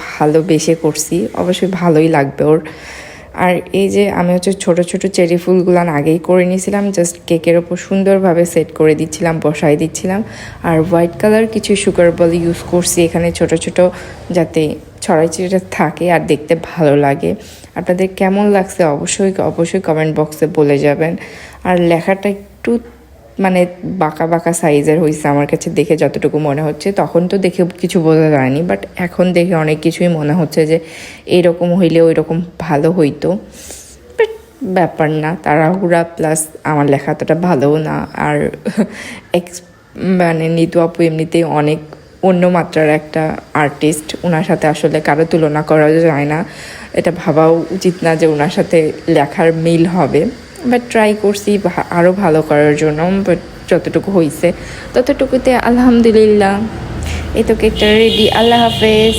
ভালোবেসে করছি, অবশ্যই ভালোই লাগবে ওর। আর এই যে আমি হচ্ছে ছোট ছোট চেরি ফুলগুলো আগেই করে নিয়েছিলাম, জাস্ট কেকের ওপর সুন্দরভাবে সেট করে দিচ্ছিলাম, বসাই দিচ্ছিলাম। আর হোয়াইট কালার কিছু সুগার বল ইউজ করছি এখানে ছোট ছোট, যাতে ছড়াই ছিটে থাকে আর দেখতে ভালো লাগে। আপনাদের কেমন লাগছে অবশ্যই অবশ্যই কমেন্ট বক্সে বলে যাবেন। আর লেখাটা একটু মানে বাঁকা বাঁকা সাইজের হয়েছে আমার কাছে দেখে যতটুকু মনে হচ্ছে, তখন তো দেখে কিছু বোঝা যায়নি, বাট এখন দেখে অনেক কিছুই মনে হচ্ছে যে এরকম হইলে ওই রকম ভালো হইতো। বাট ব্যাপার না, তাড়াহুড়া প্লাস আমার লেখা এতটা ভালোও না। আর মানে নিতু আপু এমনিতেই অনেক অন্য মাত্রার একটা আর্টিস্ট, ওনার সাথে আসলে কারো তুলনা করা যায় না। এটা ভাবাও উচিত না যে ওনার সাথে লেখার মিল হবে, বাট ট্রাই করছি আরও ভালো করার জন্য। বাট যতটুকু হয়েছে ততটুকুতে আলহামদুলিল্লাহ। এই তো কেকটা রেডি। আল্লাহ হাফেজ।